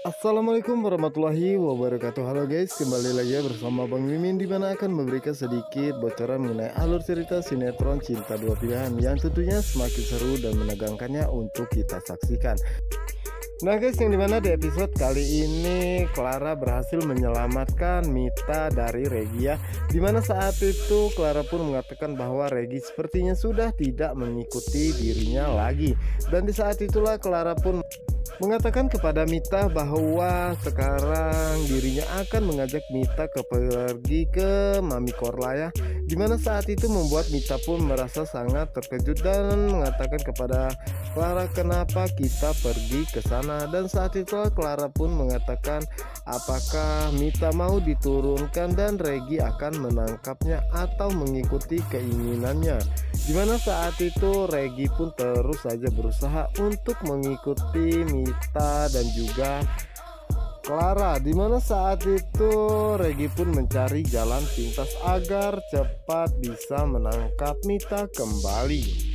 Assalamualaikum warahmatullahi wabarakatuh. Halo guys, kembali lagi ya bersama Bang Mimin, di mana akan memberikan sedikit bocoran mengenai alur cerita sinetron Cinta Dua Pilihan yang tentunya semakin seru dan menegangkannya untuk kita saksikan. Nah guys, yang dimana di episode kali ini Clara berhasil menyelamatkan Mita dari Regi ya. Dimana saat itu Clara pun mengatakan bahwa Regi sepertinya sudah tidak mengikuti dirinya lagi. Dan di saat itulah Clara pun mengatakan kepada Mita bahwa sekarang dirinya akan mengajak Mita pergi ke Mami Korla ya. Dimana saat itu membuat Mita pun merasa sangat terkejut dan mengatakan kepada Clara, kenapa kita pergi ke sana. Dan saat itu Clara pun mengatakan apakah Mita mau diturunkan dan Regi akan menangkapnya atau mengikuti keinginannya. Dimana saat itu Regi pun terus saja berusaha untuk mengikuti Mita dan juga Clara. Dimana saat itu Regi pun mencari jalan pintas agar cepat bisa menangkap Mita kembali.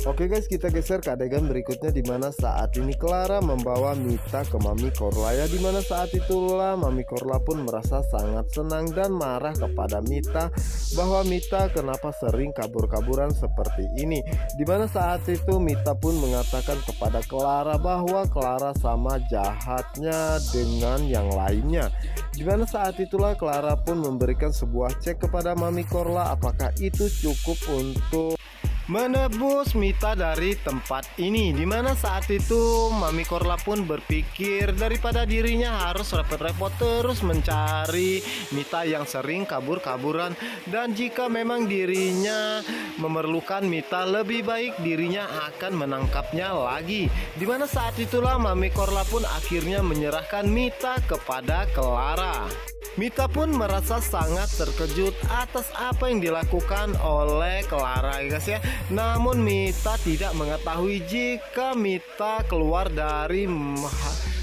Oke guys, kita geser ke adegan berikutnya, dimana saat ini Clara membawa Mita ke Mami Korla ya. Dimana saat itulah Mami Korla pun merasa sangat senang dan marah kepada Mita bahwa Mita kenapa sering kabur-kaburan seperti ini. Dimana saat itu Mita pun mengatakan kepada Clara bahwa Clara sama jahatnya dengan yang lainnya. Dimana saat itulah Clara pun memberikan sebuah cek kepada Mami Korla apakah itu cukup untuk menebus Mita dari tempat ini. Dimana saat itu Mami Korla pun berpikir daripada dirinya harus repot-repot terus mencari Mita yang sering kabur-kaburan, dan jika memang dirinya memerlukan Mita, lebih baik dirinya akan menangkapnya lagi. Dimana saat itulah Mami Korla pun akhirnya menyerahkan Mita kepada Clara. Mita pun merasa sangat terkejut atas apa yang dilakukan oleh Clara guys ya. Namun Mita tidak mengetahui jika Mita keluar dari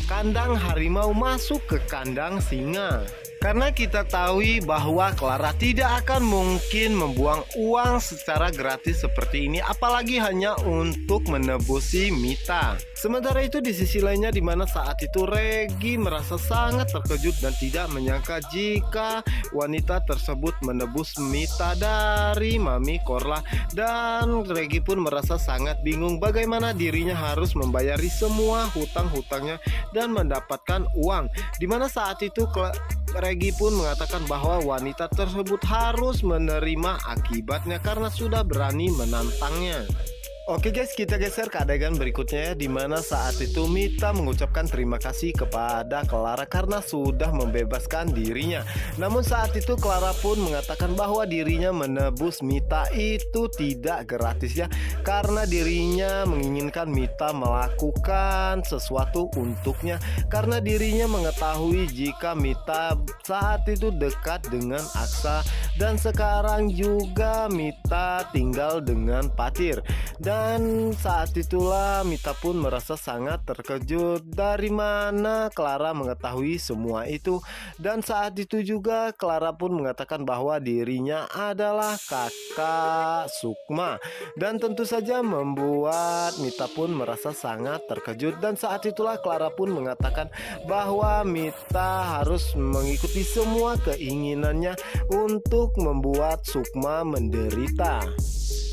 kandang harimau masuk ke kandang singa. Karena kita tahu bahwa Clara tidak akan mungkin membuang uang secara gratis seperti ini, apalagi hanya untuk menebusi Mita. Sementara itu di sisi lainnya, dimana saat itu Regi merasa sangat terkejut dan tidak menyangka jika wanita tersebut menebus Mita dari Mami Korla. Dan Regi pun merasa sangat bingung bagaimana dirinya harus membayari semua hutang-hutangnya dan mendapatkan uang. Dimana saat itu Regi pun mengatakan bahwa wanita tersebut harus menerima akibatnya karena sudah berani menantangnya. Oke guys, kita geser ke adegan berikutnya ya, dimana saat itu Mita mengucapkan terima kasih kepada Clara karena sudah membebaskan dirinya. Namun saat itu Clara pun mengatakan bahwa dirinya menebus Mita itu tidak gratis ya, karena dirinya menginginkan Mita melakukan sesuatu untuknya, karena dirinya mengetahui jika Mita saat itu dekat dengan Aksa dan sekarang juga Mita tinggal dengan Patir. Dan saat itulah Mita pun merasa sangat terkejut dari mana Clara mengetahui semua itu. Dan saat itu juga Clara pun mengatakan bahwa dirinya adalah kakak Sukma. Dan tentu saja membuat Mita pun merasa sangat terkejut. Dan saat itulah Clara pun mengatakan bahwa Mita harus mengikuti semua keinginannya untuk membuat Sukma menderita.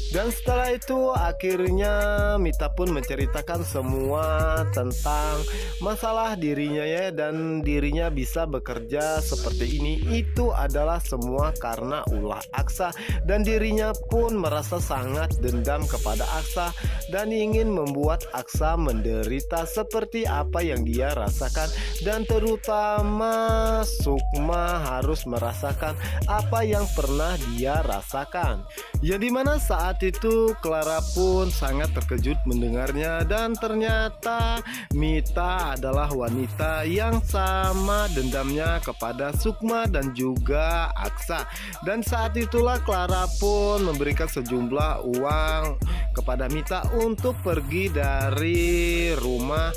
Dan setelah itu akhirnya Mita pun menceritakan semua tentang masalah dirinya ya, dan dirinya bisa bekerja seperti ini itu adalah semua karena ulah Aksa, dan dirinya pun merasa sangat dendam kepada Aksa dan ingin membuat Aksa menderita seperti apa yang dia rasakan, dan terutama Sukma harus merasakan apa yang pernah dia rasakan. Ya, dimana saat itu Clara pun sangat terkejut mendengarnya, dan ternyata Mita adalah wanita yang sama dendamnya kepada Sukma dan juga Aksa. Dan saat itulah Clara pun memberikan sejumlah uang kepada Mita untuk pergi dari rumah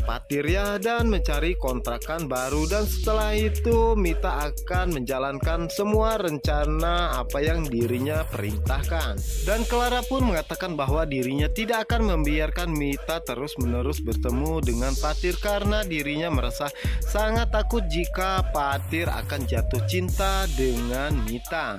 parkir ya dan mencari kontrakan baru, dan setelah itu Mita akan menjalankan semua rencana apa yang dirinya perintahkan. Dan Clara pun mengatakan bahwa dirinya tidak akan membiarkan Mita terus-menerus bertemu dengan Patir karena dirinya merasa sangat takut jika Patir akan jatuh cinta dengan Mita.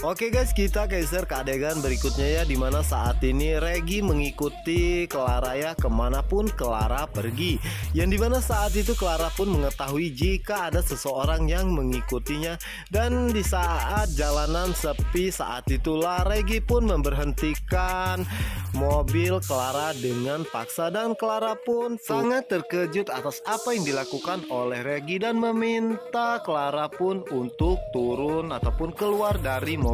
Oke guys, kita geser ke adegan berikutnya ya, dimana saat ini Regi mengikuti Clara ya kemanapun Clara pergi. Yang dimana saat itu Clara pun mengetahui jika ada seseorang yang mengikutinya. Dan di saat jalanan sepi saat itulah Regi pun memberhentikan mobil Clara dengan paksa. Dan Clara pun sangat terkejut atas apa yang dilakukan oleh Regi dan meminta Clara pun untuk turun ataupun keluar dari mobilnya.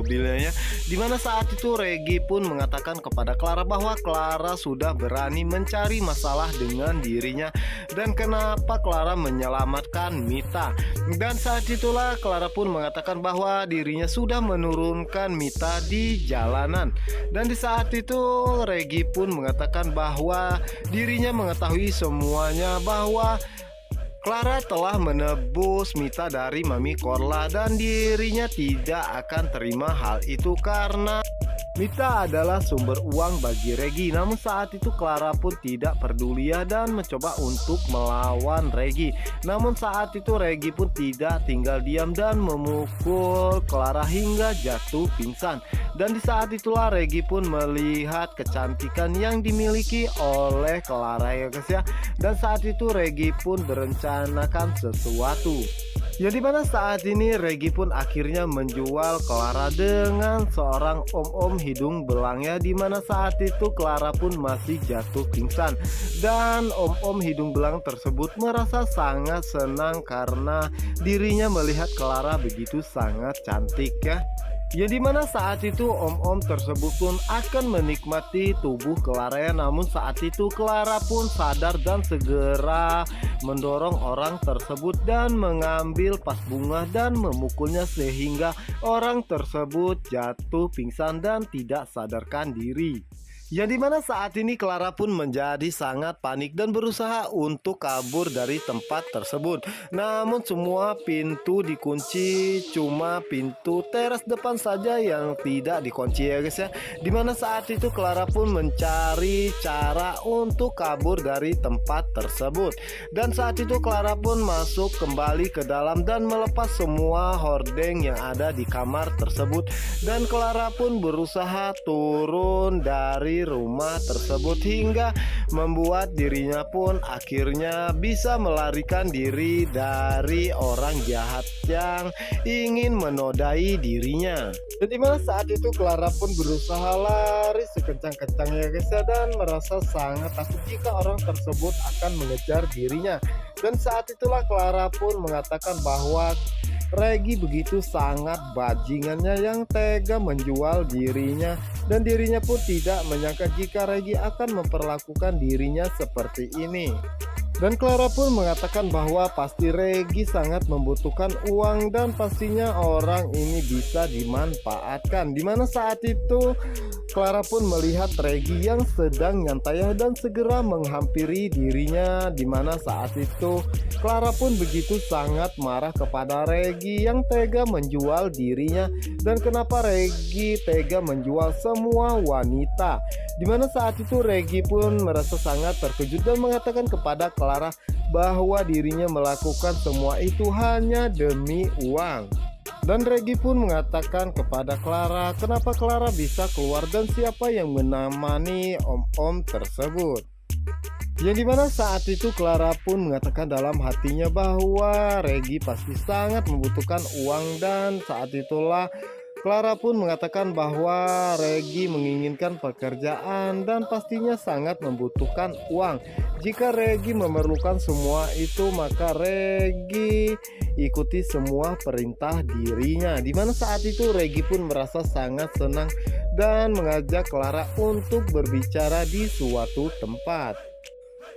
Dimana saat itu Regi pun mengatakan kepada Clara bahwa Clara sudah berani mencari masalah dengan dirinya dan kenapa Clara menyelamatkan Mita. Dan saat itulah Clara pun mengatakan bahwa dirinya sudah menurunkan Mita di jalanan. Dan di saat itu Regi pun mengatakan bahwa dirinya mengetahui semuanya, bahwa Clara telah menebus Mita dari Mami Korla dan dirinya tidak akan terima hal itu karena Mita adalah sumber uang bagi Regi. Namun saat itu Clara pun tidak peduli dan mencoba untuk melawan Regi. Namun saat itu Regi pun tidak tinggal diam dan memukul Clara hingga jatuh pingsan. Dan di saat itulah Regi pun melihat kecantikan yang dimiliki oleh Clara ya guys ya. Dan saat itu Regi pun berencanakan sesuatu. Ya dimana saat ini Regi pun akhirnya menjual Clara dengan seorang om-om hidung belang ya, dimana saat itu Clara pun masih jatuh pingsan. Dan om-om hidung belang tersebut merasa sangat senang karena dirinya melihat Clara begitu sangat cantik ya. Ya dimana saat itu om-om tersebut pun akan menikmati tubuh Clara ya. Namun saat itu Clara pun sadar dan segera mendorong orang tersebut dan mengambil pas bunga dan memukulnya sehingga orang tersebut jatuh pingsan dan tidak sadarkan diri. Yang dimana saat ini Clara pun menjadi sangat panik dan berusaha untuk kabur dari tempat tersebut. Namun semua pintu dikunci, cuma pintu teras depan saja yang tidak dikunci ya guys ya. Dimana saat itu Clara pun mencari cara untuk kabur dari tempat tersebut. Dan saat itu Clara pun masuk kembali ke dalam dan melepas semua hordeng yang ada di kamar tersebut. Dan Clara pun berusaha turun dari rumah tersebut hingga membuat dirinya pun akhirnya bisa melarikan diri dari orang jahat yang ingin menodai dirinya. Dan dimana saat itu Clara pun berusaha lari sekencang-kencangnya guys ya, dan merasa sangat takut jika orang tersebut akan mengejar dirinya. Dan saat itulah Clara pun mengatakan bahwa Regi begitu sangat bajingannya yang tega menjual dirinya, dan dirinya pun tidak menyangka jika Regi akan memperlakukan dirinya seperti ini. Dan Clara pun mengatakan bahwa pasti Regi sangat membutuhkan uang dan pastinya orang ini bisa dimanfaatkan. Dimana saat itu Clara pun melihat Regi yang sedang nyantai dan segera menghampiri dirinya. Dimana saat itu Clara pun begitu sangat marah kepada Regi yang tega menjual dirinya. Dan kenapa Regi tega menjual semua wanita. Dimana saat itu Regi pun merasa sangat terkejut dan mengatakan kepada Clara bahwa dirinya melakukan semua itu hanya demi uang. Dan Regi pun mengatakan kepada Clara kenapa Clara bisa keluar dan siapa yang menemani om-om tersebut. Yang dimana saat itu Clara pun mengatakan dalam hatinya bahwa Regi pasti sangat membutuhkan uang. Dan saat itulah Clara pun mengatakan bahwa Regi menginginkan pekerjaan dan pastinya sangat membutuhkan uang. Jika Regi memerlukan semua itu, maka Regi ikuti semua perintah dirinya. Dimana saat itu Regi pun merasa sangat senang dan mengajak Clara untuk berbicara di suatu tempat.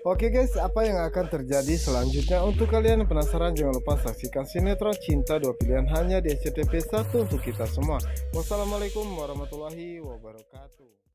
Oke guys, apa yang akan terjadi selanjutnya? Untuk kalian yang penasaran, jangan lupa saksikan sinetron Cinta Dua Pilihan hanya di SCTV 1 untuk kita semua. Wassalamualaikum warahmatullahi wabarakatuh.